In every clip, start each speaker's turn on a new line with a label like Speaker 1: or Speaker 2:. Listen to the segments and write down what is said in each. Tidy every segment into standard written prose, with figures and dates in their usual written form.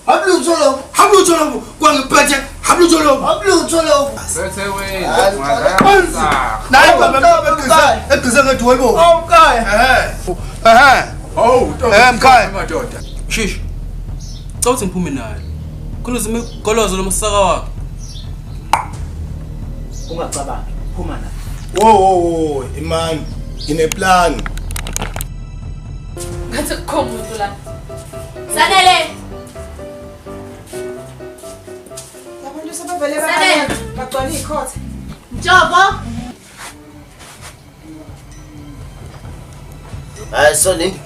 Speaker 1: Hablu Jolom. Kwang Pacha. Hablu Jolom.
Speaker 2: Say way.
Speaker 1: Umkhaya.
Speaker 3: Shish. Cawuthi ngiphume naye. Khuluza imigolozo lomasaka wakhe.
Speaker 4: Ungacabangi, phuma naye.
Speaker 1: Wo, imani. Ngine-plan.
Speaker 5: Ngathi kukhona umuntu la. Sanele.
Speaker 6: Abantu sebevele bagcwala ikhotha.
Speaker 5: Njobo.
Speaker 4: Hayi Soni.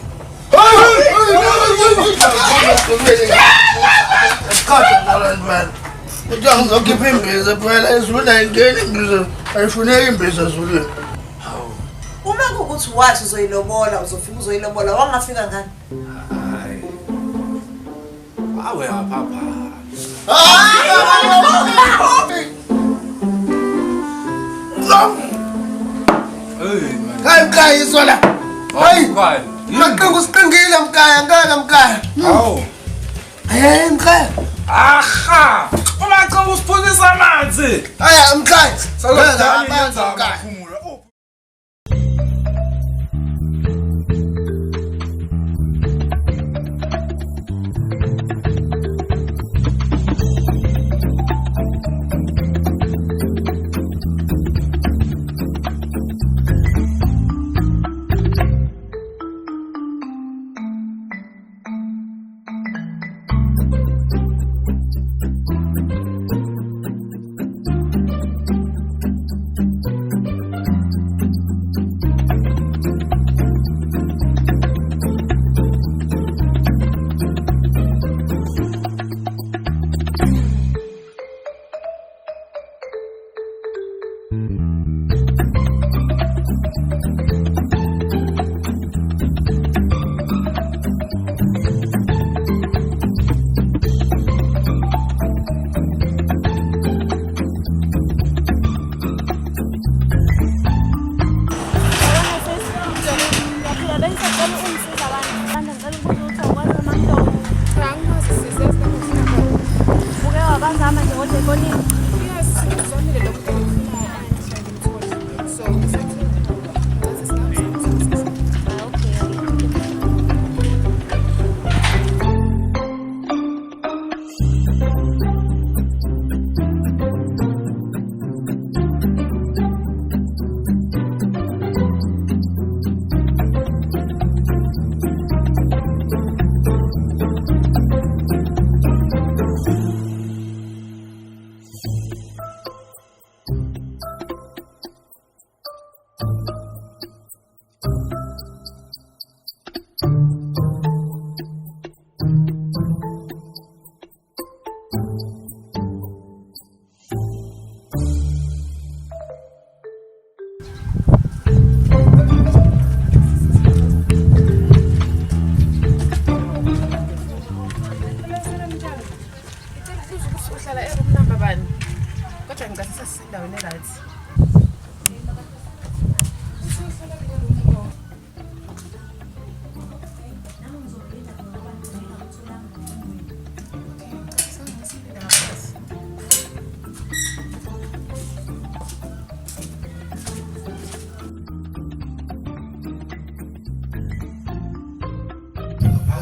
Speaker 1: Ngizokhipha imbiza phela ezulwini ayingeni imbiza ayifuneki imbiza ezulwini.
Speaker 6: Uma kukuthi wathi uzoyilobola uzofika uzoyilobola wangafika ngani?
Speaker 2: Hayi. Awe apha.
Speaker 1: Hayi Mkhaya isola. Hayi. Maqingu siqingile Mkhaya.
Speaker 2: Hawu.
Speaker 1: Hey Mkhaya.
Speaker 2: Aha! Ungacela usiphuzisa amanzi.
Speaker 1: Aya Mkhaya.
Speaker 2: Salokudala
Speaker 1: Amanzi,
Speaker 2: yenza
Speaker 1: Mkhaya.
Speaker 2: amaphumulo.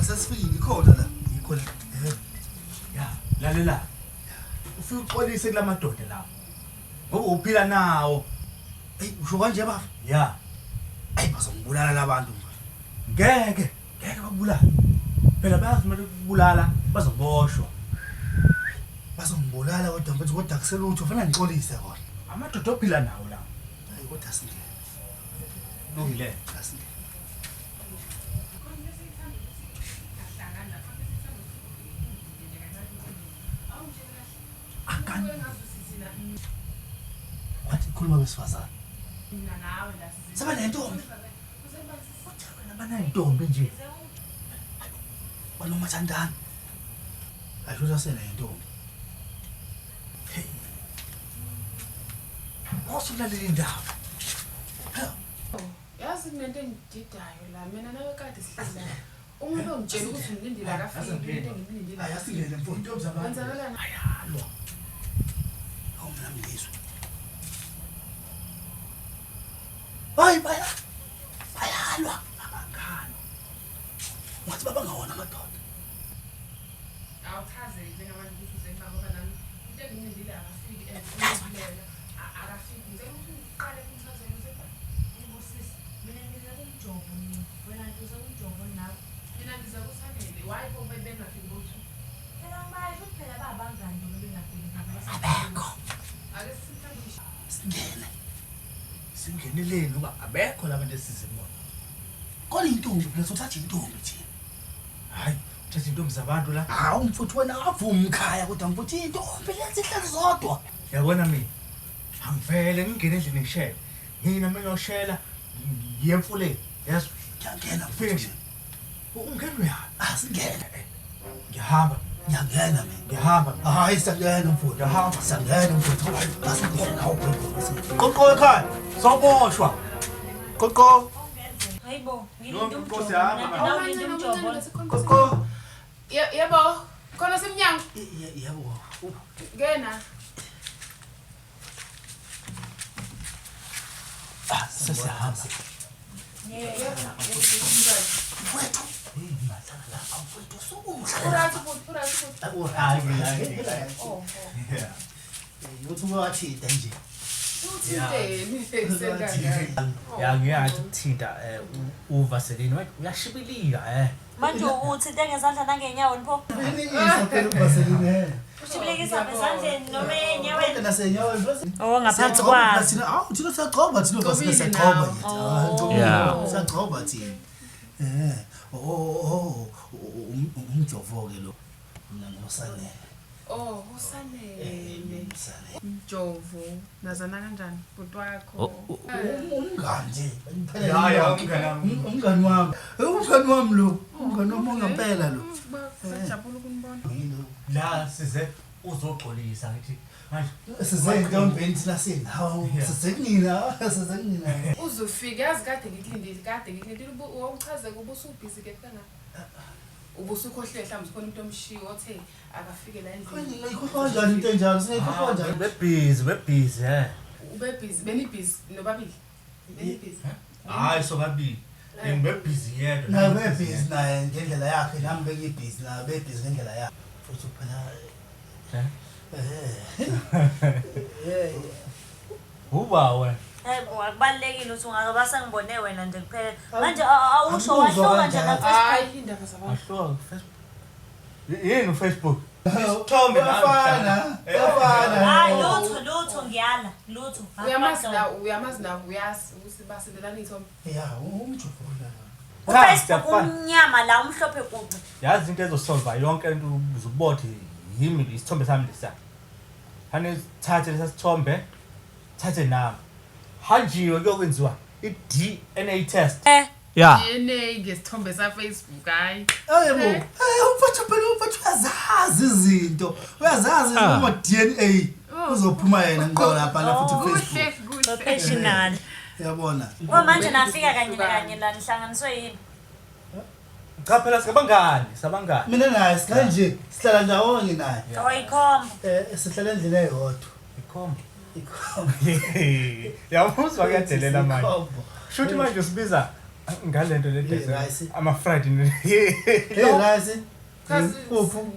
Speaker 1: Sesifikile ikhona la. Ikhona.
Speaker 4: Ya, lalela. Ufika uxolise kulamadoda lawo. Ngoba uphila nawo.
Speaker 1: Hey, usho kanje bafa?
Speaker 4: Ya.
Speaker 1: Hey, bazongibulala labantu.
Speaker 4: Ngeke bakubulala. Phela bayazi manje ukubulala bazoboshwa.
Speaker 1: Bazongibulala kodwa mfethu kodwa kuselutho ufuna ngixolise kona.
Speaker 4: Amadoda ophila nawo la.
Speaker 1: Hayi kodwa singeke.
Speaker 4: Nongile.
Speaker 1: Asingeke.
Speaker 4: Akani.
Speaker 1: Wathi khuluma besifazana.
Speaker 4: Saba nentombi. Bana intombi nje.
Speaker 1: Wanoma thandana. Asho sasena intombi. Hey. Osulalela indaba.
Speaker 5: Yazi kunento engididayo la mina nawe kade sihlala. Umuntu ongitshela ukuthi ngilindile akafiki into engilindile.
Speaker 4: Ayasingene mfowethu intombi zabantu.
Speaker 5: Kwenzakalani?
Speaker 4: Ayalwa.
Speaker 1: Awumna mlizwe. Hayi bayalwa abangani. Wathi baba ngawona amadoda.
Speaker 5: Awuchaze njengabantu ukuthi uzenza ngoba nami into engilindile akafiki and akafiki. Ngicela ukuthi uqale kumchazele ukuthi ngibusisi. Mina ngiza kumjovo mina. Wena ngiza kumjovo nawe. Mina ngiza kusanele. Why bobe bengafiki bothu? Phela manje phela babangani ngoba bengafiki.
Speaker 1: Abekho.
Speaker 5: Ake simhlangishe.
Speaker 1: Singene.
Speaker 4: Singeneleni ngoba abekho labantu esizibona.
Speaker 1: Kona intombi phela sothatha intombi thina.
Speaker 4: Hayi, uthatha intombi zabantu la.
Speaker 1: Hawu mfuthu wena avuma Umkhaya kodwa mfuthu intombi lenze ihlezi zodwa.
Speaker 4: Yabona mina. Angivele ngingene endlini ngishela. Mina mina ngoshela ngiyemfuleni. Yazi
Speaker 1: Ngiyangena
Speaker 4: finish.
Speaker 1: mfuthu.
Speaker 4: Ungena uya.
Speaker 1: Asingene.
Speaker 4: Ngihamba.
Speaker 1: Ngiyangena mina.
Speaker 4: Ngihamba.
Speaker 1: Hayi sangena mfuthu.
Speaker 4: Ngihamba.
Speaker 1: Sangena mfuthu. Asingena awubheka.
Speaker 4: Qoqo ekhaya. Soboshwa. Qoqo.
Speaker 7: Hayibo,
Speaker 4: Noma Nkosi yami.
Speaker 5: Qoqo. Yebo, khona semnyango.
Speaker 1: Yebo.
Speaker 5: Ngena.
Speaker 1: Sesihamba.
Speaker 5: Mfowethu.
Speaker 1: Mathana la mfuthu sokuhle.
Speaker 5: Urathi. Oh.
Speaker 1: Uthi wathi nje.
Speaker 5: Uthinteni sekangaka.
Speaker 4: Ya ngiyathi ukuthinta uvaseline uyashibilika
Speaker 7: Manje uthi into ngezandla nangenyaweni pho.
Speaker 1: Inikisa phela uvaseline.
Speaker 7: Ushibilekisa ngezandleni noma enyaweni.
Speaker 1: Nasenyaweni bese.
Speaker 7: Oh ngaphansi kwazo.
Speaker 1: Thina awu thina siyagcoba thina
Speaker 5: Gcobile
Speaker 1: siyagcoba.
Speaker 7: Yeah.
Speaker 1: Siyagcoba thina. Umjovo ke lo. Mina ngosane.
Speaker 5: Oh, usanele.
Speaker 1: Usane.
Speaker 5: Mjovo. Nazana kanjani? Bhuti wakho.
Speaker 1: Umngani nje.
Speaker 4: Ya umngani.
Speaker 1: Umngani wami. Umngani wami lo. Umngani wami ngempela lo.
Speaker 5: Sajabula ukunibona.
Speaker 4: La size uzoxolisa ngithi manje
Speaker 1: Sizentombeni thina sinawo. Sizenina.
Speaker 5: Uzofika yazi kade ngikulindile uwuchaze kube usubhizi ke kana. Ubusukhohle mhlawumbe khona umuntu omshiyo othe akafike la endlini.
Speaker 1: Ngikho kanjani into enjalo? Singekho kanjani?
Speaker 4: bebhizi
Speaker 5: Ube busy, benibhizi nobabili. Benibhizi.
Speaker 4: hayi sobabili ngibebhizi yedwa
Speaker 1: Na bebhizi naye ngendlela yakhe nami bekibhizi na bebhizi ngendlela yakhe. Futhi phela
Speaker 4: uba wena
Speaker 7: Hayibo, akubalekile ukuthi ungazoba sengibone wena nje kuphela. Manje awusho wahloka nje na Facebook.
Speaker 5: Hayi indaba zabantu.
Speaker 4: ahloka Facebook yini Facebook
Speaker 1: Thombe bafana.
Speaker 7: Hayi lutho ngiyala, lutho.
Speaker 5: Uyamazi na uyazi ukuthi basendelana ithombe.
Speaker 1: Ya, umjovo la.
Speaker 7: uFacebook umnyama la umhlophe kuqi.
Speaker 4: yazi into ezosolva yonke into uzubothe yimi isithombe sami lesa hani thathe lesa sithombe thathe nami hanjiwe kuyokwenziwa i-DNA test yeah
Speaker 5: DNA ngesithombe sa Facebook hayi.
Speaker 1: Yebo. Umfuthu phela umfuthu uyazazi izinto. Uyazazi uma DNA uzophuma yena ngqo lapha la futhi Facebook.
Speaker 7: Professional.
Speaker 1: Yabona.
Speaker 7: Manje nafika kanye la nihlanganiswe yini?
Speaker 4: cha phela sabangani
Speaker 1: Mina naye sikanje sihlala ndawonye naye.
Speaker 7: Oyikhomba.
Speaker 1: Sihlala endlini eyodwa.
Speaker 4: ikhomba
Speaker 1: Ikhomba.
Speaker 4: yamuzwa kuyadelela manje shuthi manje sibiza ngalento
Speaker 1: Rice.
Speaker 4: le ama Friday
Speaker 1: Rice.
Speaker 5: Chazi
Speaker 1: Uphu.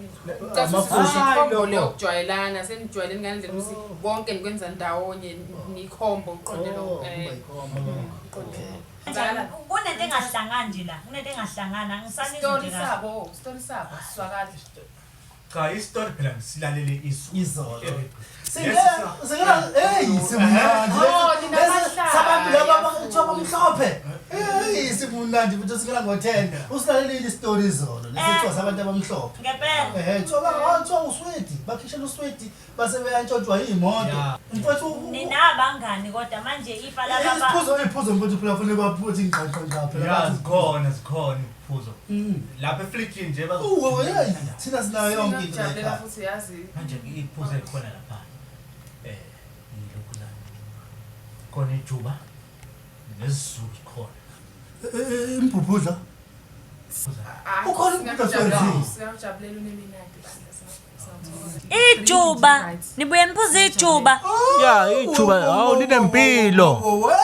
Speaker 5: Amafushi ikhombo lokujwayelana senijwayelene ngalendlela ukuthi bonke nikwenza ndawonye nikhombo uqonde lo
Speaker 7: Kunento engahlangani nje la. Kunento engahlangana angisanizwe nje kahle.
Speaker 5: story sabo swakala.
Speaker 4: cha istory phela ngisilalele
Speaker 1: Izolo.
Speaker 4: Yes,
Speaker 1: Simunandi.
Speaker 5: Oh, ninabahlali.
Speaker 1: Sabantu laba bathoba mhlophe. Simunandi futhi sikela ngo10. Usilalelile istory izolo. Lesithiwa sabantu abamhlophe.
Speaker 7: Ngempela.
Speaker 1: Thoba usweti. Bakhishela usweti base beyantshontshwa imoto. Mfowethu
Speaker 7: Ninabangani kodwa manje ifa laba
Speaker 1: iphuzo mfowethu phela kufanele baphuthi ingqaqqa phela.
Speaker 4: ya zikhona iphuzo lapha eflickini nje
Speaker 1: Thina sinayo yonke into
Speaker 5: Jabulela
Speaker 1: lapha.
Speaker 5: futhi yazi.
Speaker 4: manje iphuzo ekhona lapha ngilokhu la khona ijuba nesizulu khona
Speaker 1: Impupudla. Ukhona umuntu osenzile.
Speaker 5: Siyajabulela uneminati bandla
Speaker 7: Ijuba. Nibuye niphuze ijuba.
Speaker 4: Ya ijuba awu linempilo.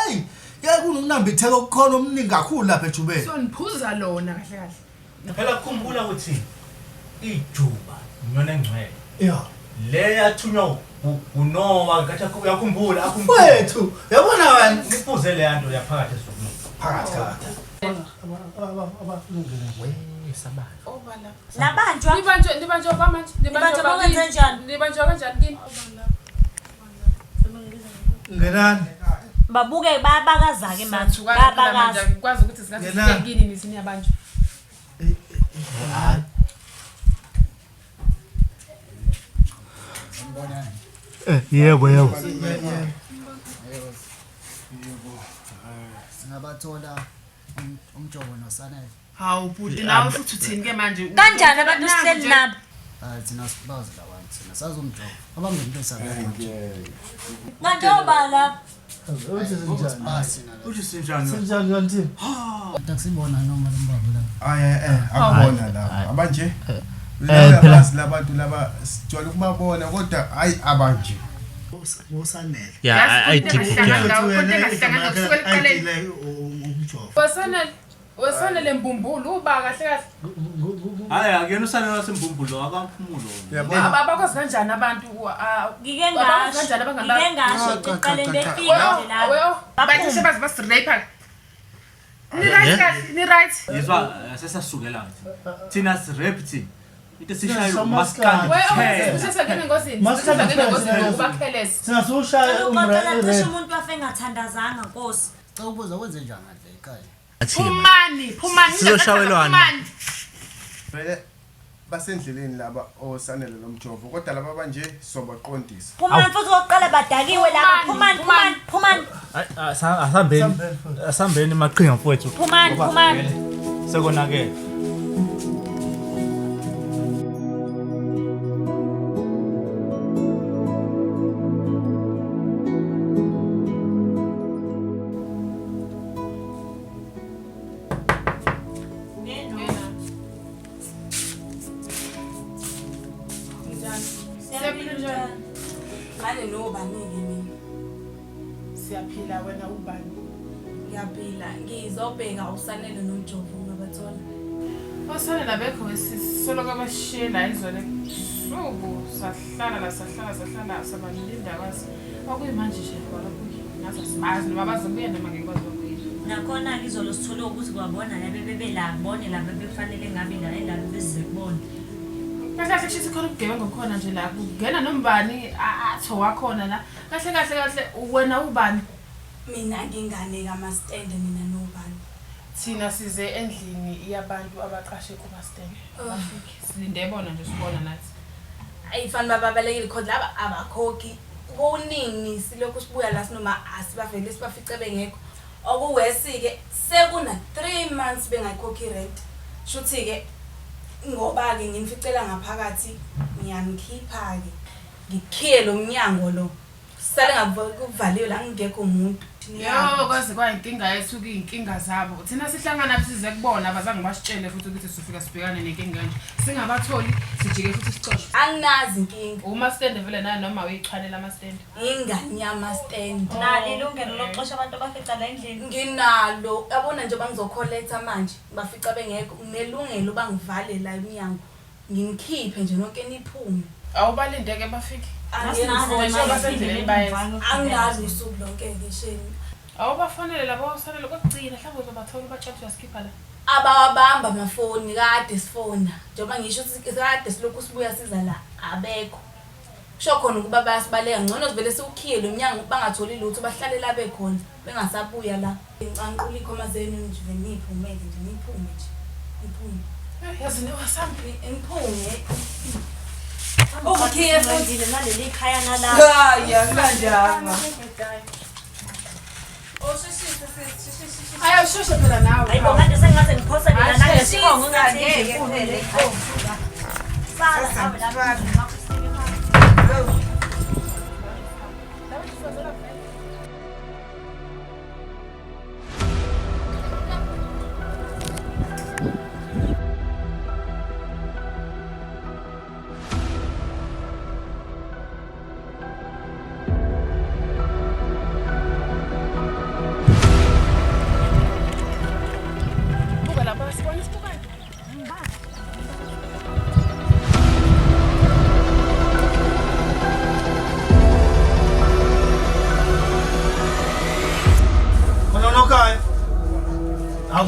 Speaker 1: Hey, ke kunokunambitheka okukhona omningi kakhulu lapha ejubeni.
Speaker 5: so niphuza lona kahle kahle.
Speaker 4: Phela kukhumbula ukuthi ijuba inyoni engcwele.
Speaker 1: Yeah.
Speaker 4: Le yathunywa uNowa ngathi uyakhumbula
Speaker 1: Wethu, yabona wena
Speaker 4: Ngiphuze le yanto yaphakathi esokuni.
Speaker 1: phakathi phakathi.
Speaker 7: Nabanjwa.
Speaker 5: Nibanjwa ba manje?
Speaker 7: Nibanjwa kanjani?
Speaker 5: Nibanjwa kanjani kini?
Speaker 1: Ngenani?
Speaker 7: Babuke bayabakaza ke manje.
Speaker 5: Bayabakaza.
Speaker 7: Bayabakaza.
Speaker 5: Ngikwazi ukuthi singathi siyekini nithi niyabanjwa.
Speaker 1: Yebo.
Speaker 8: Singabathola umjovo nosanele.
Speaker 5: Hawu bhuti nawe futhi uthini ke manje?
Speaker 7: Kanjani abantu sihleli nabo?
Speaker 8: Thina sibazi labantu thina sazi umjovo abangempilo
Speaker 7: Manje obala.
Speaker 1: Uthi sinjani kanti?
Speaker 8: akusibona noma lombaba la
Speaker 2: akubona la abanje labazi labantu laba sijwayele ukubabona kodwa hayi abanje
Speaker 1: Usanele.
Speaker 4: Yeah, I think
Speaker 5: Wasana lembumbulo uba kahle kahle.
Speaker 3: Hayi akuyena usanele wasembumbulu akaphumulo.
Speaker 5: Abakwazi kanjani abantu
Speaker 7: Ngike ngasho eqaleni befika nje la.
Speaker 5: bathi sebazi basirape. Ni right.
Speaker 3: Yizwa sesasukela ngathi. Thina sirepti. Into sishaya umaskandi.
Speaker 5: Sesakene ngosini. Sesakene ngosini ubakheleza.
Speaker 1: Sinasushaya
Speaker 7: Cishe umuntu wafe engathandazanga Nkosi.
Speaker 8: ubuza kwenze njani nje ekhaya
Speaker 5: Phumani.
Speaker 4: Sizoshawelwana.
Speaker 2: vele basendleleni laba osanele nomjovo kodwa laba banje sobaqondisa
Speaker 7: Phumani futhi oqala badakiwe lapha. Phumani.
Speaker 4: Asambeni maqhinga mfowethu.
Speaker 7: Phumani.
Speaker 4: Sekonakele.
Speaker 5: Ngane no banike mina. Siyaphila wena ubani?
Speaker 9: Ngiyaphila ngizobheka usanele nomjovo ngabathola.
Speaker 5: Osanele bekho sisolo kabashela izole. Suku sahlala sabanilinda kwazi. Okuyimanje nje kwala kuyi. Ngaza simazi noma bazobuya noma ngekwazi ukuya.
Speaker 7: Nakhona izolo sithole ukuthi kwabona la bebela bone la bebefanele ngabe la endaba bezibona.
Speaker 5: Kahle kushithi khona ubugebengu ngokhona nje la kungena nombani atho wakhona la. Kahle wena ubani?
Speaker 9: Mina ngingane ama stand mina nobani.
Speaker 5: Thina size endlini yabantu abaqashe kuba stand. Silinde bona nje sibona nathi.
Speaker 9: Ayifani babalekile khona laba abakhokhi. Kuningi silokhu sibuya la sinoma asibavele sibafice bengekho. Okuwesi ke sekuna 3 months bengayikhokhi rent. Shuthi ke ngoba ke nginificela ngaphakathi ngiyamkhipha ke. Ngikhiye lo mnyango lo. Sale ngakuvaliwe la ngekho umuntu.
Speaker 5: Yo kwaze kwayinkinga yethu kuyinkinga zabo. Thina sihlangana size kubona abazange basitshele futhi ukuthi sifika sibhekane nenkinga nje. Singabatholi sijike futhi sixoxe.
Speaker 9: Anginazi inkinga.
Speaker 5: Uma stand vele nayo noma uyiqhalela ama stand.
Speaker 9: Ingane yama stand.
Speaker 7: Nali ilungelo lokuxosha abantu abafica la endlini.
Speaker 9: Nginalo. Yabona nje bangizokhollecta manje. Bafica bengekho. Nelungelo bangivale la eminyango. Nginikhiphe nje nonke niphume.
Speaker 5: Awubalindeke bafike.
Speaker 9: Anginazi usuku lonke ke sheni.
Speaker 5: Awubafanele labo osanele kokugcina mhlawumbe uzobathola batshatshwa skipha la.
Speaker 9: Abawabamba amafoni kade sifona. Njengoba ngisho ukuthi kade silokhu sibuya siza la abekho. Kusho khona ukuba bayasibaleka ngcono sivele siwukhiye lo mnyango bangatholi lutho bahlale la bekhona bengasabuya la. Ngiqanqula ikhoma zenu nje niphumele nje niphume nje. Niphume.
Speaker 5: Yazi ne wasambi
Speaker 9: niphume.
Speaker 7: Okhiye futhi naleli khaya nala.
Speaker 6: Hayi kanjani?
Speaker 5: Ayo shoshe phela nawe.
Speaker 7: Hayibo manje sengaze ngiphosa mina nangesihongo ngathi
Speaker 6: ngeke phele.
Speaker 7: Sala awe lapha.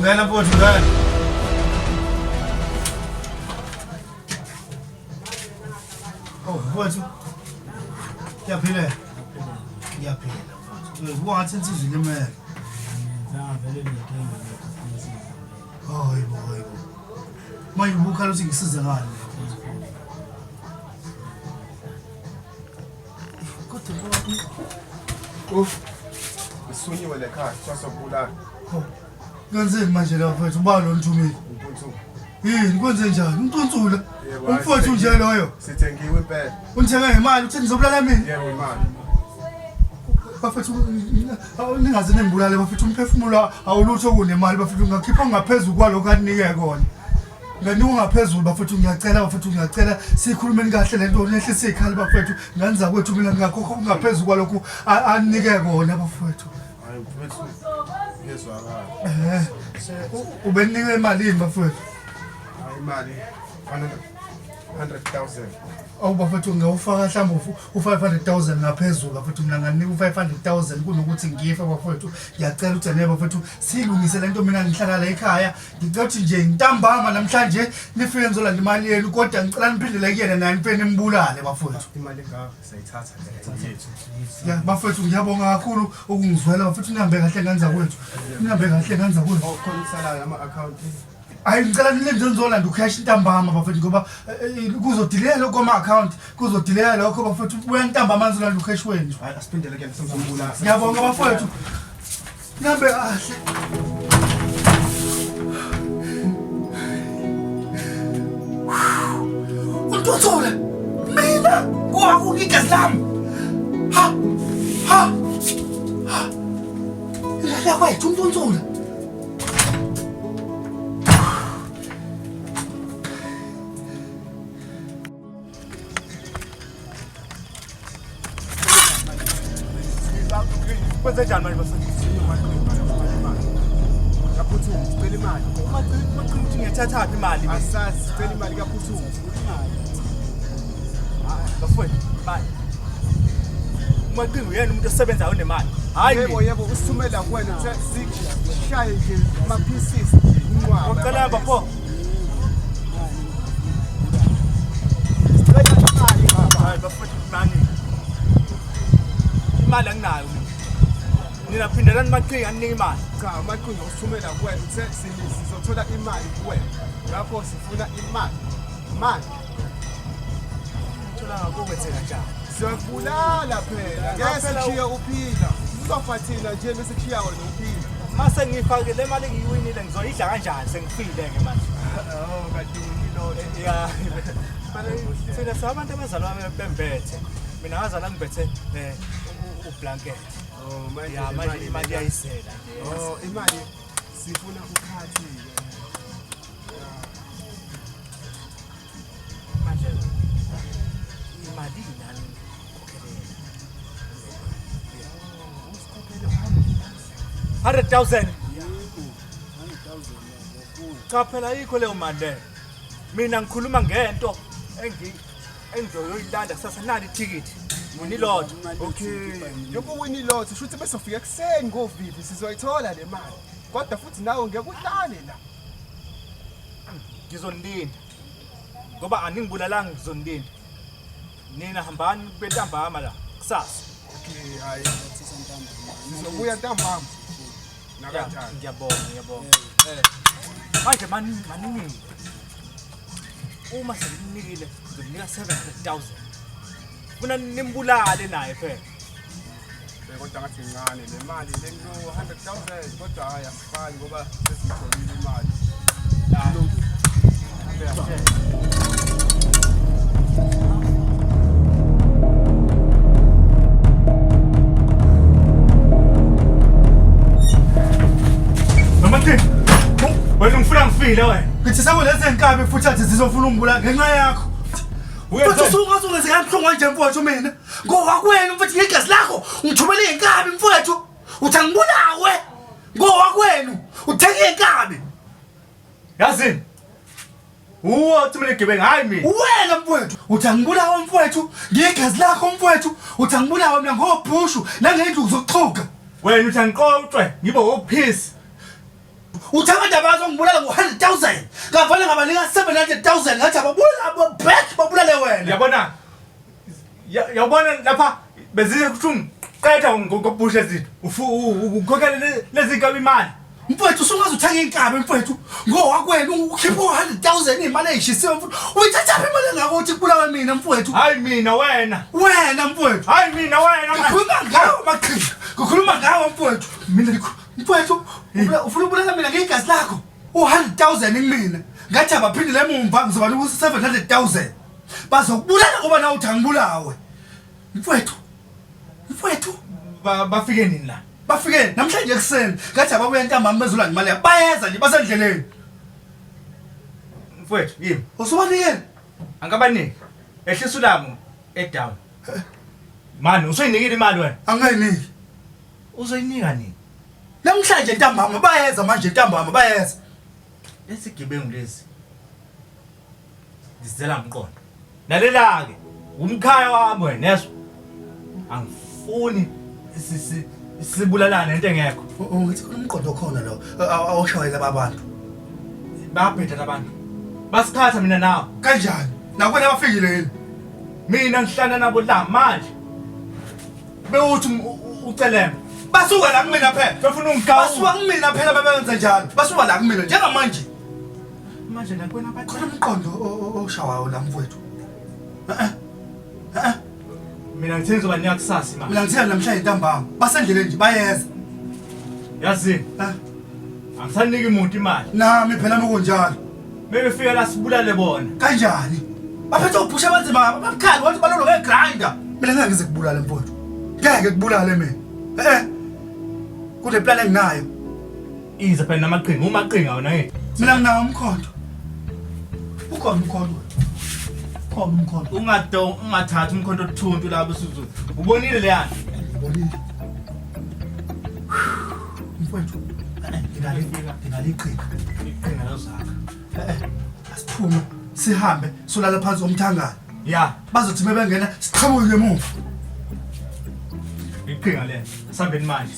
Speaker 1: ngena mfowethu ngena. Oh, mfowethu. Yaphila. Yaphila mfowethu. Ungathi insizwe limele. Hayibo. Manje ubukhala uthi ngisize ngani?
Speaker 2: Isunyiwe le car, sasokubulala.
Speaker 1: Ngenzeni manje la mfowethu ubani lo nthumile?
Speaker 2: Umphuthuma.
Speaker 1: Yini kwenze njani? Umntunsula. Umfowethu nje loyo.
Speaker 2: Sithengiwe impela.
Speaker 1: Unithenga ngemali uthi ngizobulala mina?
Speaker 2: Yebo imali.
Speaker 1: Bafethu ningaze ningibulale bafethu umphefumulo awulutho kunemali bafethu ngakhipha ngaphezulu kwalokho aninike kona. Ngani ungaphezulu bafethu ngiyacela sikhulumeni kahle lento nehlise ikhali bafethu nganza kwethu mina ngakho ngaphezulu kwalokho aninike kona bafethu.
Speaker 2: Hayi mfethu.
Speaker 1: Ubenike imali bafethu.
Speaker 2: Hayi imali 100,000.
Speaker 1: Awu bafethu ngawufaka mhlawumbe u500,000 ngaphezulu bafethu mina nganika u500,000 kunokuthi ngife bafethu ngiyacela ukuthi nebe bafethu silungise lento mina ngihlala la ekhaya ngicela ukuthi nje intambama namhlanje nifike ngizolanda imali yenu kodwa ngicela niphindele kuyena naye nifene nimbulale bafethu
Speaker 2: Imali engaka sayithatha yethu.
Speaker 1: ya bafethu ngiyabonga kakhulu ukungizwela bafethu nihambe kahle nganza kwethu
Speaker 2: Khona isalayo ama-account.
Speaker 1: Hayi ngicela nilenze ngizolanda ucash intambama bafethu ngoba kuzodileya lokho ama-account kuzodileya lokho bafethu buya intambama ngizolanda ucash wenu.
Speaker 2: Hayi asipindele kuyena sizombulala.
Speaker 1: Ngiyabonga bafethu. Nihambe kahle. Untothole. Mina kwakungigazi lami. Ha. La kwethu untothole.
Speaker 4: Kwenze njani manje
Speaker 2: Kaphuthuma, sicela imali.
Speaker 4: Maqina ukuthi ngiyathathaphi imali.
Speaker 2: Asazi, sicela imali kaphuthuma.
Speaker 4: Bafowethu, imali. Maqina uyena umuntu osebenzayo onemali. Hayi
Speaker 2: Yebo, usithumela kuwena sishaye nje ama-pieces inqwaba.
Speaker 4: ngicela bafo. Hayi bafowethu mani. Imali anginayo. Nina phindelani maqina aninike imali.
Speaker 2: Cha, amaqhinga usithumela kuwena sizothola imali kuwena. Ngakho sifuna imali. Manje
Speaker 4: Thola ngokwenzeka njani?
Speaker 2: siyakubulala phela. Ngeke sichiye uphila. Sizofa thina nje bese chiya wena uphila.
Speaker 4: Mase ngifake le mali engiyiwinile ngizoyidla kanjani sengifile ke manje.
Speaker 2: Oh, kanti ngilole.
Speaker 4: Ya. Thina sabantu abazalwa bembethe. Mina ngazala ngibethe ublanket.
Speaker 2: Oh, manje
Speaker 4: Ya manje imali yayisela nje.
Speaker 2: Oh, imali sifuna ukhathi ke.
Speaker 4: Manje imali nani? 100,000. Cha phela yikho leyo mali leyo. Mina ngikhuluma ngento engizoyoyilanda kusasa nali ithikithi. Nilodwa.
Speaker 2: Okay. Yoko wini lot, shuthi bese ufika ekseni ngovivi sizoyithola le mali. Kodwa futhi nawe ngeke uhlale la.
Speaker 4: Ngizonilinda. Ngoba aningibulalanga ngizonilinda. Nina hambani bentambama la kusasa.
Speaker 2: Okay, hayi. Sizobuya ntambama. Nakanjani?
Speaker 4: Ngiyabonga. Manje manini. Uma seninikile ngizonika 700,000. Funa nimbulale naye phela.
Speaker 2: Kodwa ngathi ngane le mali le nto 100,000 kodwa hayi asifani ngoba sesitholile imali.
Speaker 4: Mama wena ngifuna ngifile wena.
Speaker 1: Ngithi sekulezi nkabi futhi athi zizofuna ungibulala ngenxa yakho. Futhi usungaze kanhlungu nje mfowethu mina. Ngowakwenu mfowethu ngegazi lakho ngithumele inkabi mfowethu. Uthi angibulawe. Ngowakwenu uthenge inkabi.
Speaker 4: Yazini. Uthi mina ngigebenga hayi mina.
Speaker 1: Wena mfowethu uthi angibulawe mfowethu ngegazi lakho mfowethu. Uthi angibulawe mina ngobhushu nangendlu zokuxhuga.
Speaker 4: Wena uthi angiqoqwe ngibe wophisi.
Speaker 1: uthi abantu abazongibulala ngo-100,000 ngavale ngabanika 700,000 ngathi ababulala back babulale wena
Speaker 4: Yabona? Yabona lapha bezize kuthi qeda ngokubusha zethu. Ukhokhela lezi nkabi imali.
Speaker 1: mfowethu usungaze uthenga inkabi mfowethu ngowakwena ukhipha 100,000 imali eyishisiwe mfowethu uyithatha imali ngako uthi kubulawa mina mfowethu
Speaker 4: Hayi mina wena.
Speaker 1: wena mfowethu
Speaker 4: Hayi mina wena.
Speaker 1: Kukhuluma ngawo maqhinga kukhuluma ngawo mfowethu mina mfowethu ufuna ubulala mina ngegazi lakho u100,000 kimina ngathi abaphindile emumva ngizoba noku 700,000 bazokubulala ngoba nawe uthi angibulawe mfowethu
Speaker 4: Bafike nini la?
Speaker 1: bafike namhlanje ekseni ngathi ababuya ntambama bezolanda imali yabo bayeza nje basendleleni
Speaker 4: Mfowethu yimi.
Speaker 1: usubanikele
Speaker 4: Angabaniki. Ehlisa ulamo edown. Mani usoyinikile imali wena?
Speaker 1: angayiniki
Speaker 4: Uzoyinika nini?
Speaker 1: namhlanje ntambama bayeza manje ntambama bayeza
Speaker 4: Lesigebengu lezi. Ngizela umqondo. Nalela ke umkhaya wami wena yeso. Angifuni sibulalane into engekho.
Speaker 1: ngithi umqondo khona lo awushayela babantu
Speaker 4: Bayabheda labantu. Basikhatha mina nawe.
Speaker 1: kanjani nakwena abafikile yini
Speaker 4: Mina ngihlala nabo la manje. Bewuthi ucelembe.
Speaker 1: basuka la kumina phela
Speaker 4: Bafuna ungigawu.
Speaker 1: basuka kumina phela babenza njalo basuka la kumina njengamanje
Speaker 4: Manje nakwena bathi
Speaker 1: khona umqondo oshawayo la mfowethu
Speaker 4: mina ngithe ngizobanika kusasa imali.
Speaker 1: mina ngithela namhlanje ntambama basendleleni nje bayeza
Speaker 4: Yazi. Angisaniki umuntu imali.
Speaker 1: nami phela nokunjalo
Speaker 4: Bebefika la sibulale bona.
Speaker 1: kanjani baphethe ubhusha abanzima babukhali wathi balolo ngegrinder mina ngeke ngize kubulala mfowethu ngeke kubulale mina kule plan enginayo
Speaker 4: Iza phela namaqhinga umaqhinga wona yini?
Speaker 1: mina nginawo umkhondo ukhona umkhondo
Speaker 4: Ungathatha umkhonto othuntu labo sizo. Ubonile le yana?
Speaker 1: ngibonile mfowethu nginaliqhinga
Speaker 4: Iqhinga lozakha.
Speaker 1: asiphume sihambe solala phansi komthangana
Speaker 4: Ya,
Speaker 1: bazothi bebengena siqhamuke emuva
Speaker 4: iqhinga le. Sambeni manje.